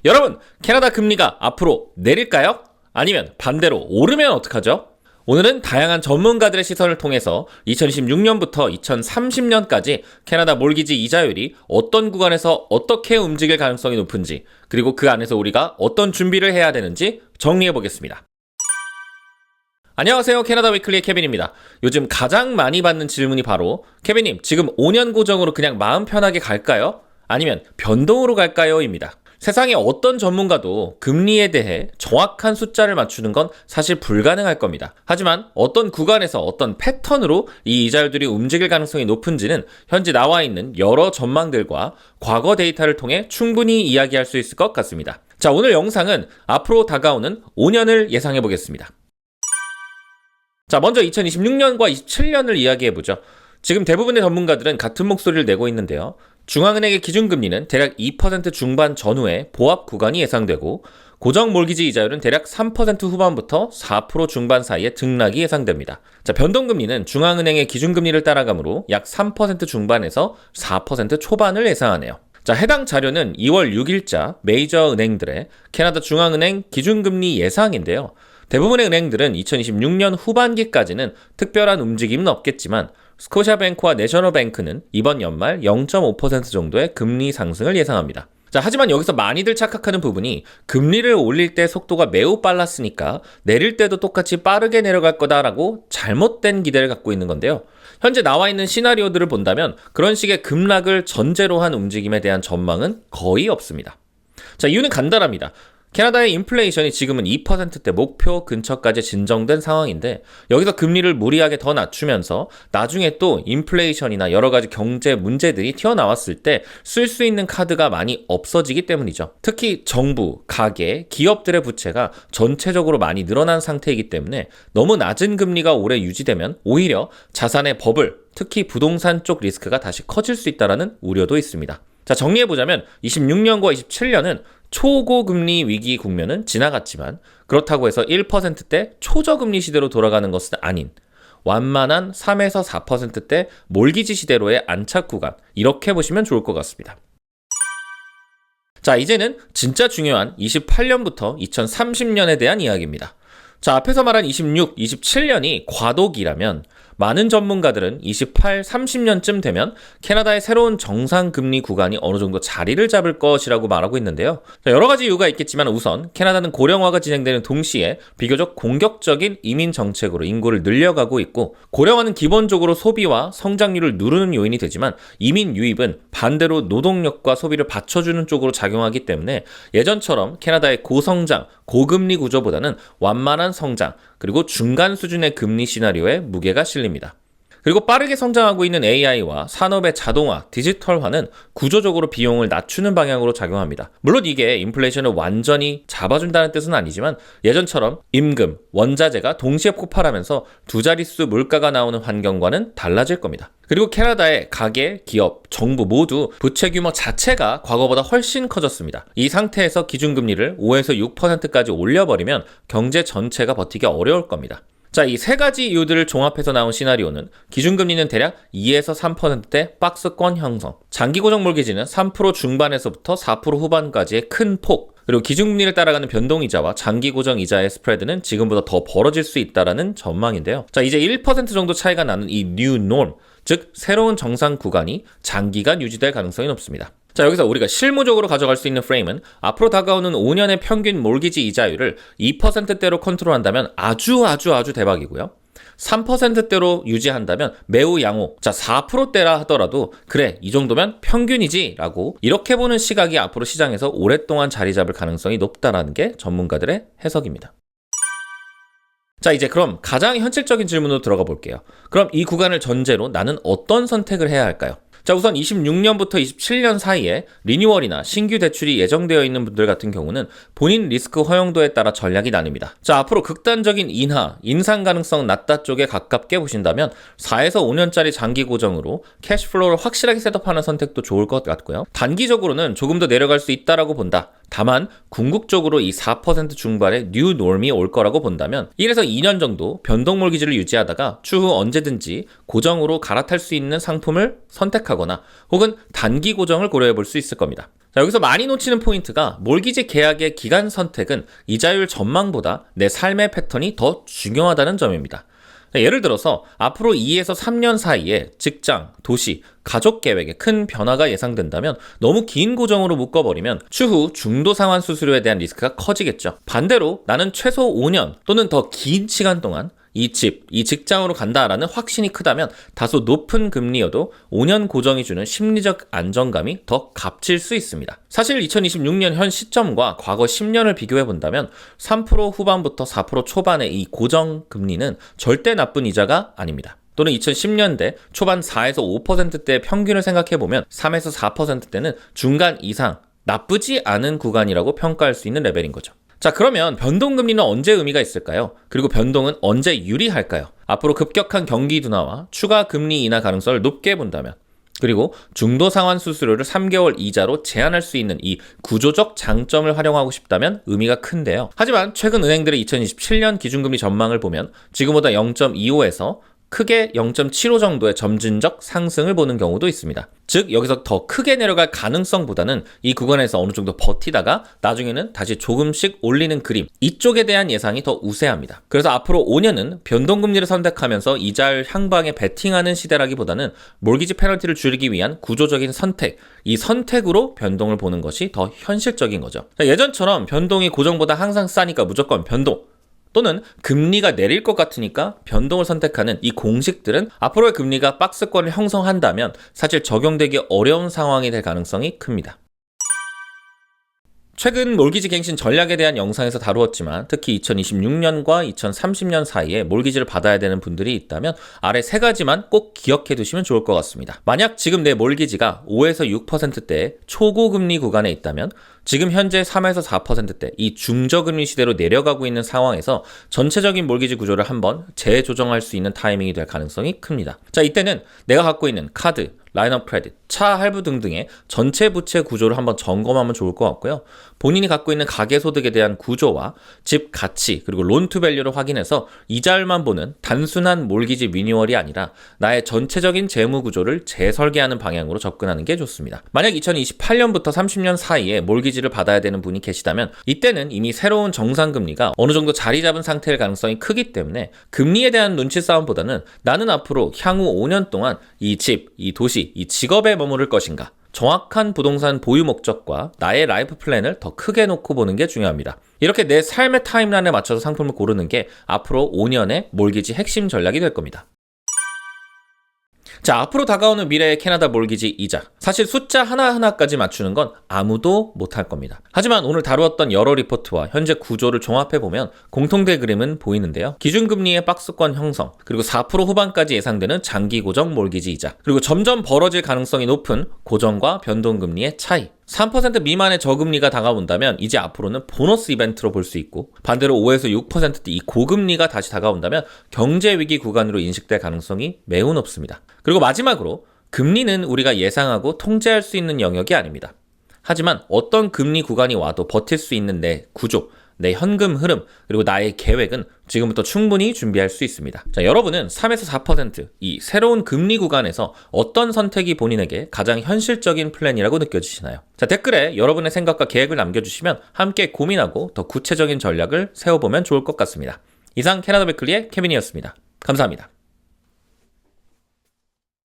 여러분, 캐나다 금리가 앞으로 내릴까요? 아니면 반대로 오르면 어떡하죠? 오늘은 다양한 전문가들의 시선을 통해서 2026년부터 2030년까지 캐나다 몰기지 이자율이 어떤 구간에서 어떻게 움직일 가능성이 높은지, 그리고 그 안에서 우리가 어떤 준비를 해야 되는지 정리해 보겠습니다. 안녕하세요, 캐나다 위클리의 케빈입니다. 요즘 가장 많이 받는 질문이 바로 케빈님, 지금 5년 고정으로 그냥 마음 편하게 갈까요? 아니면 변동으로 갈까요? 입니다. 세상의 어떤 전문가도 금리에 대해 정확한 숫자를 맞추는 건 사실 불가능할 겁니다. 하지만 어떤 구간에서 어떤 패턴으로 이 이자율들이 움직일 가능성이 높은지는 현재 나와 있는 여러 전망들과 과거 데이터를 통해 충분히 이야기할 수 있을 것 같습니다. 자, 오늘 영상은 앞으로 다가오는 5년을 예상해 보겠습니다. 자, 먼저 2026년과 27년을 이야기해보죠. 지금 대부분의 전문가들은 같은 목소리를 내고 있는데요. 중앙은행의 기준금리는 대략 2% 중반 전후의 보합 구간이 예상되고, 고정 몰기지 이자율은 대략 3% 후반부터 4% 중반 사이의 등락이 예상됩니다. 자, 변동금리는 중앙은행의 기준금리를 따라가므로 약 3% 중반에서 4% 초반을 예상하네요. 자, 해당 자료는 2월 6일자 메이저 은행들의 캐나다 중앙은행 기준금리 예상인데요. 대부분의 은행들은 2026년 후반기까지는 특별한 움직임은 없겠지만 스코샤뱅크와 내셔널뱅크는 이번 연말 0.5% 정도의 금리 상승을 예상합니다. 자, 하지만 여기서 많이들 착각하는 부분이 금리를 올릴 때 속도가 매우 빨랐으니까 내릴 때도 똑같이 빠르게 내려갈 거다라고 잘못된 기대를 갖고 있는 건데요. 현재 나와 있는 시나리오들을 본다면 그런 식의 급락을 전제로 한 움직임에 대한 전망은 거의 없습니다. 자, 이유는 간단합니다. 캐나다의 인플레이션이 지금은 2%대 목표 근처까지 진정된 상황인데, 여기서 금리를 무리하게 더 낮추면서 나중에 또 인플레이션이나 여러 가지 경제 문제들이 튀어나왔을 때 쓸 수 있는 카드가 많이 없어지기 때문이죠. 특히 정부, 가계, 기업들의 부채가 전체적으로 많이 늘어난 상태이기 때문에 너무 낮은 금리가 오래 유지되면 오히려 자산의 버블, 특히 부동산 쪽 리스크가 다시 커질 수 있다는 우려도 있습니다. 자, 정리해보자면 26년과 27년은 초고금리 위기 국면은 지나갔지만, 그렇다고 해서 1%대 초저금리 시대로 돌아가는 것은 아닌 완만한 3에서 4%대 몰기지 시대로의 안착 구간, 이렇게 보시면 좋을 것 같습니다. 자, 이제는 진짜 중요한 28년부터 2030년에 대한 이야기입니다. 자, 앞에서 말한 26, 27년이 과도기라면 많은 전문가들은 28, 30년쯤 되면 캐나다의 새로운 정상금리 구간이 어느 정도 자리를 잡을 것이라고 말하고 있는데요. 자, 여러 가지 이유가 있겠지만 우선 캐나다는 고령화가 진행되는 동시에 비교적 공격적인 이민 정책으로 인구를 늘려가고 있고, 고령화는 기본적으로 소비와 성장률을 누르는 요인이 되지만 이민 유입은 반대로 노동력과 소비를 받쳐주는 쪽으로 작용하기 때문에 예전처럼 캐나다의 고성장, 고금리 구조보다는 완만한 성장, 그리고 중간 수준의 금리 시나리오에 무게가 실립니다. 그리고 빠르게 성장하고 있는 AI와 산업의 자동화, 디지털화는 구조적으로 비용을 낮추는 방향으로 작용합니다. 물론 이게 인플레이션을 완전히 잡아준다는 뜻은 아니지만 예전처럼 임금, 원자재가 동시에 폭발하면서 두 자릿수 물가가 나오는 환경과는 달라질 겁니다. 그리고 캐나다의 가계, 기업, 정부 모두 부채 규모 자체가 과거보다 훨씬 커졌습니다. 이 상태에서 기준금리를 5에서 6%까지 올려버리면 경제 전체가 버티기 어려울 겁니다. 자, 이 세 가지 이유들을 종합해서 나온 시나리오는 기준금리는 대략 2에서 3%대 박스권 형성, 장기 고정 몰기지는 3% 중반에서부터 4% 후반까지의 큰 폭, 그리고 기준금리를 따라가는 변동이자와 장기 고정 이자의 스프레드는 지금보다 더 벌어질 수 있다라는 전망인데요. 자, 이제 1% 정도 차이가 나는 이 new norm, 즉 새로운 정상 구간이 장기간 유지될 가능성이 높습니다. 자, 여기서 우리가 실무적으로 가져갈 수 있는 프레임은 앞으로 다가오는 5년의 평균 몰기지 이자율을 2%대로 컨트롤한다면 아주 대박이고요. 3%대로 유지한다면 매우 양호. 자, 4%대라 하더라도 그래, 이 정도면 평균이지 라고 이렇게 보는 시각이 앞으로 시장에서 오랫동안 자리 잡을 가능성이 높다라는 게 전문가들의 해석입니다. 자, 이제 그럼 가장 현실적인 질문으로 들어가 볼게요. 그럼 이 구간을 전제로 나는 어떤 선택을 해야 할까요? 자, 우선 26년부터 27년 사이에 리뉴얼이나 신규 대출이 예정되어 있는 분들 같은 경우는 본인 리스크 허용도에 따라 전략이 나뉩니다. 자, 앞으로 극단적인 인상 가능성 낮다 쪽에 가깝게 보신다면 4에서 5년짜리 장기 고정으로 캐시플로우를 확실하게 셋업하는 선택도 좋을 것 같고요. 단기적으로는 조금 더 내려갈 수 있다라고 본다. 다만 궁극적으로 이 4% 중반의 뉴 norm이 올 거라고 본다면 1에서 2년 정도 변동몰기지를 유지하다가 추후 언제든지 고정으로 갈아탈 수 있는 상품을 선택하거나 혹은 단기 고정을 고려해 볼 수 있을 겁니다. 자, 여기서 많이 놓치는 포인트가 몰기지 계약의 기간 선택은 이자율 전망보다 내 삶의 패턴이 더 중요하다는 점입니다. 예를 들어서 앞으로 2에서 3년 사이에 직장, 도시, 가족 계획에 큰 변화가 예상된다면 너무 긴 고정으로 묶어버리면 추후 중도 상환 수수료에 대한 리스크가 커지겠죠. 반대로 나는 최소 5년 또는 더 긴 시간 동안 이 집, 이 직장으로 간다라는 확신이 크다면 다소 높은 금리여도 5년 고정이 주는 심리적 안정감이 더 값질 수 있습니다. 사실 2026년 현 시점과 과거 10년을 비교해 본다면 3% 후반부터 4% 초반의 이 고정 금리는 절대 나쁜 이자가 아닙니다. 또는 2010년대 초반 4에서 5%대의 평균을 생각해보면 3에서 4%대는 중간 이상 나쁘지 않은 구간이라고 평가할 수 있는 레벨인 거죠. 자, 그러면 변동금리는 언제 의미가 있을까요? 그리고 변동은 언제 유리할까요? 앞으로 급격한 경기 둔화와 추가 금리 인하 가능성을 높게 본다면, 그리고 중도 상환 수수료를 3개월 이자로 제한할 수 있는 이 구조적 장점을 활용하고 싶다면 의미가 큰데요. 하지만 최근 은행들의 2027년 기준금리 전망을 보면 지금보다 0.25에서 크게 0.75 정도의 점진적 상승을 보는 경우도 있습니다. 즉 여기서 더 크게 내려갈 가능성보다는 이 구간에서 어느 정도 버티다가 나중에는 다시 조금씩 올리는 그림, 이쪽에 대한 예상이 더 우세합니다. 그래서 앞으로 5년은 변동금리를 선택하면서 이자율 향방에 베팅하는 시대라기보다는 몰기지 페널티를 줄이기 위한 구조적인 선택, 이 선택으로 변동을 보는 것이 더 현실적인 거죠. 예전처럼 변동이 고정보다 항상 싸니까 무조건 변동, 또는 금리가 내릴 것 같으니까 변동을 선택하는 이 공식들은 앞으로의 금리가 박스권을 형성한다면 사실 적용되기 어려운 상황이 될 가능성이 큽니다. 최근 몰기지 갱신 전략에 대한 영상에서 다루었지만 특히 2026년과 2030년 사이에 몰기지를 받아야 되는 분들이 있다면 아래 세 가지만 꼭 기억해 두시면 좋을 것 같습니다. 만약 지금 내 몰기지가 5에서 6%대의 초고금리 구간에 있다면 지금 현재 3에서 4%대 이 중저금리 시대로 내려가고 있는 상황에서 전체적인 몰기지 구조를 한번 재조정할 수 있는 타이밍이 될 가능성이 큽니다. 자, 이때는 내가 갖고 있는 카드, 라인업 크레딧, 차 할부 등등의 전체 부채 구조를 한번 점검하면 좋을 것 같고요. 본인이 갖고 있는 가계소득에 대한 구조와 집 가치 그리고 론투밸류를 확인해서 이자율만 보는 단순한 몰기지 리뉴얼이 아니라 나의 전체적인 재무 구조를 재설계하는 방향으로 접근하는 게 좋습니다. 만약 2028년부터 30년 사이에 몰기지를 받아야 되는 분이 계시다면 이때는 이미 새로운 정상금리가 어느 정도 자리 잡은 상태일 가능성이 크기 때문에 금리에 대한 눈치 싸움보다는 나는 앞으로 향후 5년 동안 이 집, 이 도시, 이 직업에 머무를 것인가, 정확한 부동산 보유 목적과 나의 라이프 플랜을 더 크게 놓고 보는 게 중요합니다. 이렇게 내 삶의 타임라인에 맞춰서 상품을 고르는 게 앞으로 5년의 몰기지 핵심 전략이 될 겁니다. 자, 앞으로 다가오는 미래의 캐나다 몰기지 이자. 사실 숫자 하나하나까지 맞추는 건 아무도 못할 겁니다. 하지만 오늘 다루었던 여러 리포트와 현재 구조를 종합해보면 공통된 그림은 보이는데요. 기준금리의 박스권 형성, 그리고 4% 후반까지 예상되는 장기 고정 몰기지 이자, 그리고 점점 벌어질 가능성이 높은 고정과 변동금리의 차이. 3% 미만의 저금리가 다가온다면 이제 앞으로는 보너스 이벤트로 볼 수 있고, 반대로 5에서 6%대 이 고금리가 다시 다가온다면 경제위기 구간으로 인식될 가능성이 매우 높습니다. 그리고 마지막으로 금리는 우리가 예상하고 통제할 수 있는 영역이 아닙니다. 하지만 어떤 금리 구간이 와도 버틸 수 있는 내 구조, 내 현금 흐름, 그리고 나의 계획은 지금부터 충분히 준비할 수 있습니다. 자, 여러분은 3에서 4% 이 새로운 금리 구간에서 어떤 선택이 본인에게 가장 현실적인 플랜이라고 느껴지시나요? 자, 댓글에 여러분의 생각과 계획을 남겨주시면 함께 고민하고 더 구체적인 전략을 세워보면 좋을 것 같습니다. 이상 캐나다 베클리의 케빈이었습니다. 감사합니다.